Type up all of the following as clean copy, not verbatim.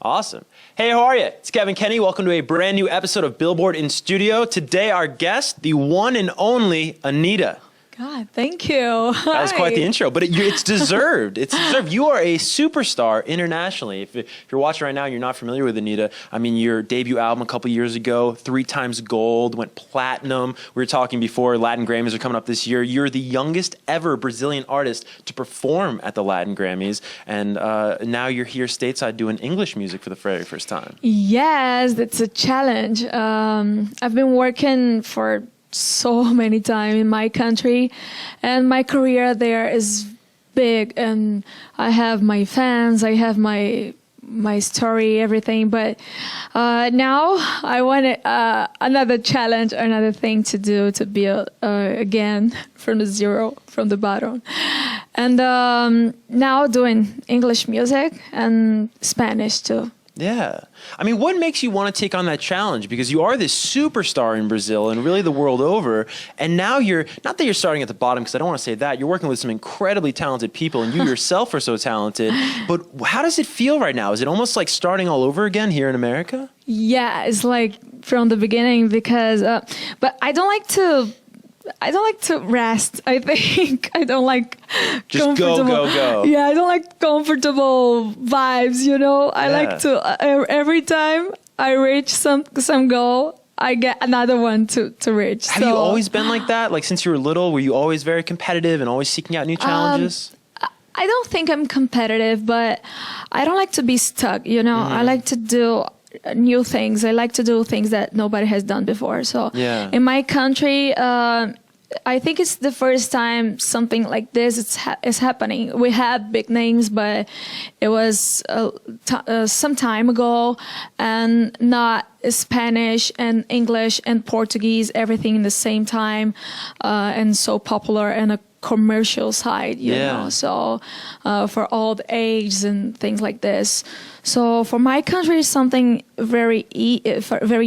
Awesome. Hey, how are you? It's Kevin Kenny. Welcome to a brand new episode of Billboard in Studio. Today, our guest, the one and only Anitta. God, thank you. That was quite the intro, but it's deserved. It's deserved. You are a superstar internationally. If you're watching right now and you're not familiar with Anitta, I mean, your debut album a couple years ago, 3 times gold, went platinum. We were talking before, Latin Grammys are coming up this year. You're the youngest ever Brazilian artist to perform at the Latin Grammys. And now you're here stateside doing English music for the very first time. Yes, that's a challenge. I've been working for so many times in my country, and my career there is big, and I have my fans, I have my story, everything. But now I wanted another challenge, another thing to do, to build again from the zero, from the bottom. And now doing English music and Spanish too. Yeah. I mean, what makes you want to take on that challenge? Because you are this superstar in Brazil and really the world over. And now you're, not that you're starting at the bottom, because I don't want to say that. You're working with some incredibly talented people, and you yourself are so talented. But how does it feel right now? Is it almost like starting all over again here in America? Yeah, it's like from the beginning, because, but I don't like to rest. I think I don't like just go. Yeah, I don't like comfortable vibes, you know. I like to every time I reach some goal, I get another one to reach. Have you always been like that? Like since you were little, were you always very competitive and always seeking out new challenges? I don't think I'm competitive, but I don't like to be stuck, you know. I like to do new things. I like to do things that nobody has done before. So in my country, I think it's the first time something like this is happening. We had big names, but it was some time ago, and not Spanish and English and Portuguese, everything in the same time, and so popular and a commercial side, you know, so for all the ages and things like this. So for my country, it's something very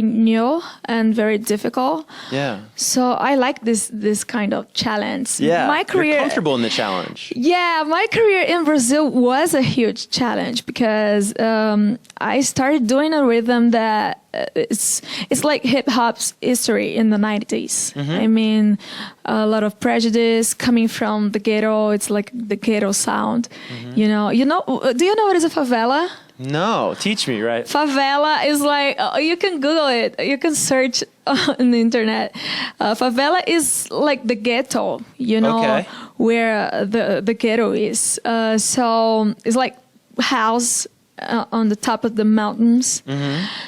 new and very difficult. Yeah. So I like this kind of challenge. Yeah. My career, you're comfortable in the challenge. Yeah, my career in Brazil was a huge challenge, because I started doing a rhythm that it's like hip hop's history in the 90s. I mean, a lot of prejudice coming from the ghetto. It's like the ghetto sound. You know. Do you know what is a favela? No, teach me, right? Favela is like, you can Google it, you can search on the internet. Favela is like the ghetto, you know, where the ghetto is. So it's like house on the top of the mountains.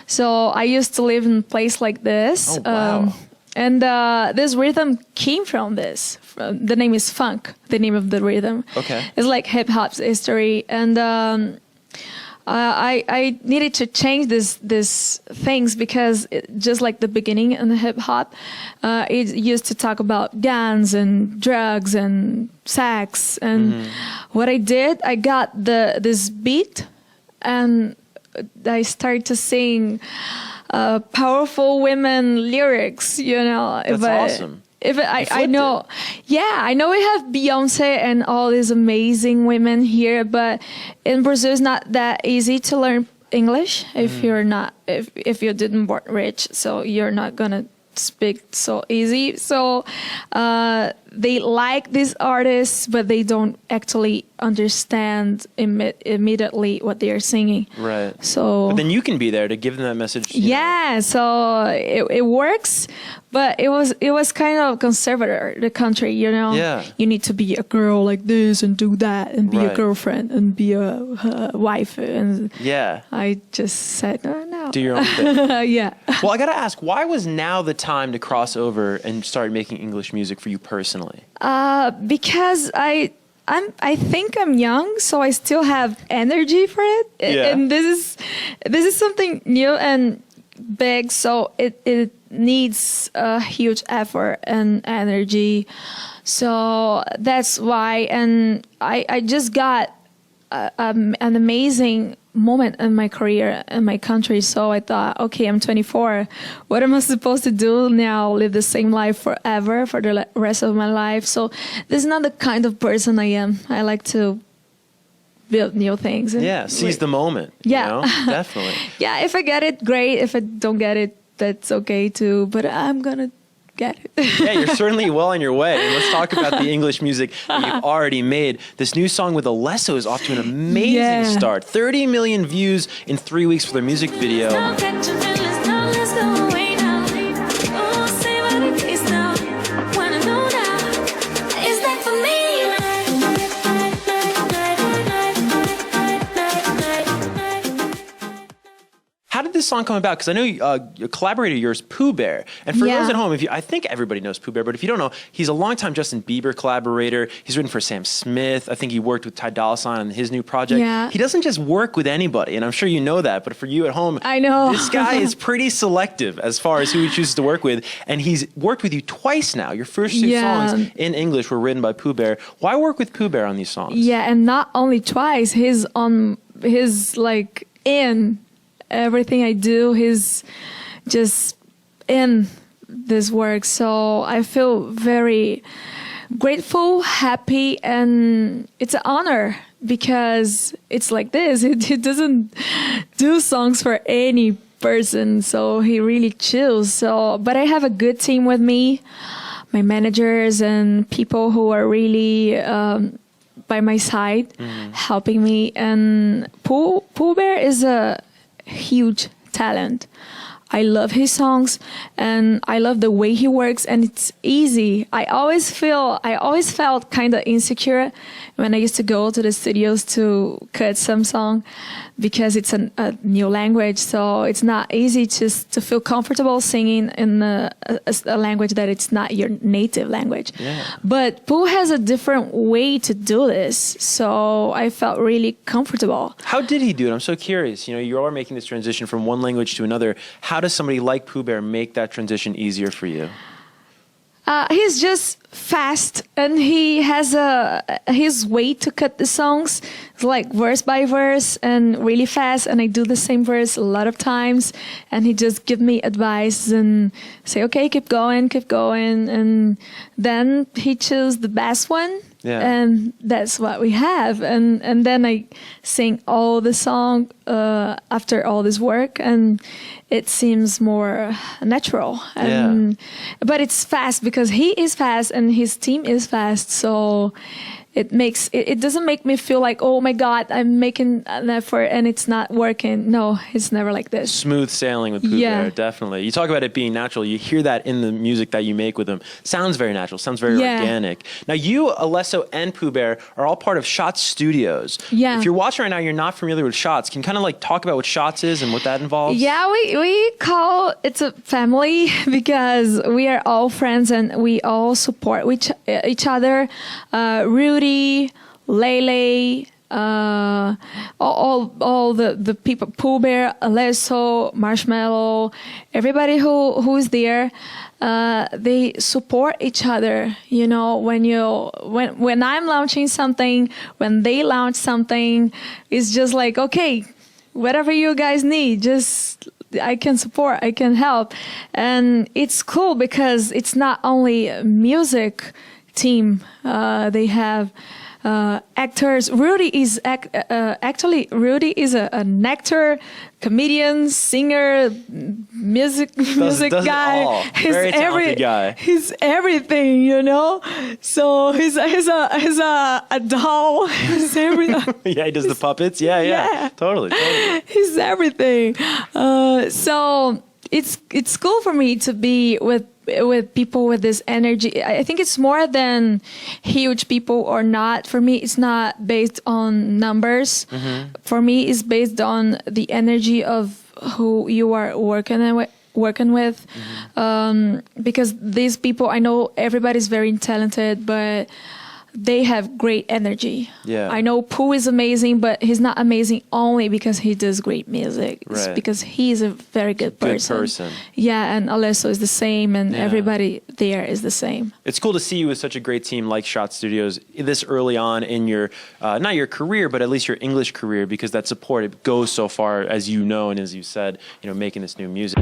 So I used to live in a place like this. Oh, wow. And this rhythm came from this. The name is funk, the name of the rhythm. It's like hip hop's history. And I needed to change this things, because just like the beginning in the hip hop, it used to talk about guns and drugs and sex. And what I did, I got this beat, and I started to sing powerful women lyrics, you know. That's awesome. I know, I know we have Beyonce and all these amazing women here, but in Brazil it's not that easy to learn English if you're not, if you didn't born rich, so you're not gonna speak so easy. So they like these artists, but they don't actually understand immediately what they are singing. Right. So, but then you can be there to give them that message. Yeah. So it works, but it was kind of conservative, the country, you know. Yeah. You need to be a girl like this and do that and be a girlfriend and be a wife. And I just said no. Do your own thing. Yeah. Well, I gotta ask, why was now the time to cross over and start making English music for you personally? Because I think I'm young, so I still have energy for it. And this is something new and big, so it needs a huge effort and energy. So that's why. And I just got an amazing moment in my career in my country. So I thought, okay, I'm 24. What am I supposed to do now? Live the same life forever for the rest of my life? So this is not the kind of person I am. I like to build new things. And yeah, seize the moment. Yeah. You know? Definitely. Yeah, if I get it, great. If I don't get it, that's okay too. But I'm going to get it. Yeah, you're certainly well on your way. And let's talk about the English music that you've already made. This new song with Alesso is off to an amazing start. 30 million views in 3 weeks for their music video. How did this song come about? Because I know a collaborator of yours, Pooh Bear. And for those at home, I think everybody knows Pooh Bear, but if you don't know, he's a longtime Justin Bieber collaborator. He's written for Sam Smith. I think he worked with Ty Dolla $ign on his new project. Yeah. He doesn't just work with anybody, and I'm sure you know that, but for you at home, I know. This guy is pretty selective as far as who he chooses to work with, and he's worked with you twice now. Your first two songs in English were written by Pooh Bear. Why work with Pooh Bear on these songs? Yeah, and not only twice, he's in everything I do. He's just in this work. So I feel very grateful, happy, and it's an honor because it's like this. He doesn't do songs for any person, so he really chills. So, but I have a good team with me, my managers and people who are really by my side, helping me. And Pooh Bear is a huge talent. I love his songs and I love the way he works, and it's easy. I always felt kind of insecure when I used to go to the studios to cut some song because it's a new language, so it's not easy to feel comfortable singing in a language that it's not your native language. Yeah. But Pooh has a different way to do this, so I felt really comfortable. How did he do it? I'm so curious. You know, you are making this transition from one language to another. How does somebody like Pooh Bear make that transition easier for you? He's just fast, and he has his way to cut the songs. It's like verse by verse and really fast, and I do the same verse a lot of times, and he just give me advice and say, okay, keep going, and then he choose the best one. Yeah. And that's what we have. And then I sing all the song after all this work, and it seems more natural. And, but it's fast because he is fast and his team is fast. So it doesn't make me feel like, oh my God, I'm making an effort and it's not working. No, it's never like this. Smooth sailing with Pooh Bear, definitely. You talk about it being natural. You hear that in the music that you make with him. Sounds very natural. Sounds very organic. Now you, Alesso, and Pooh Bear are all part of Shots Studios. Yeah. If you're watching right now, you're not familiar with Shots. Can you kind of like talk about what Shots is and what that involves? Yeah, we call it's a family because we are all friends and we all support each other. Rudy, Lele, all the people, Pooh Bear, Alesso, Marshmallow, everybody who's there, they support each other. You know, when I'm launching something, when they launch something, it's just like, okay, whatever you guys need, just I can support, I can help. And it's cool because it's not only music team, they have actors. Rudy is actually an actor, comedian, singer, music guy. He's very talented guy. He's everything, you know. So he's a doll. He's everything. Yeah, he does the puppets. Yeah. Totally. He's everything. So it's cool for me to be with people with this energy. I think it's more than huge people or not. For me, it's not based on numbers. For me, it's based on the energy of who you are working with. Because these people, I know everybody's very talented, but they have great energy. Yeah. I know Pooh is amazing, but he's not amazing only because he does great music. It's because he's a very good person. Yeah, and Alesso is the same, and everybody there is the same. It's cool to see you with such a great team like Shot Studios this early on in your, not your career, but at least your English career, because that support, it goes so far, as you know, and as you said, you know, making this new music.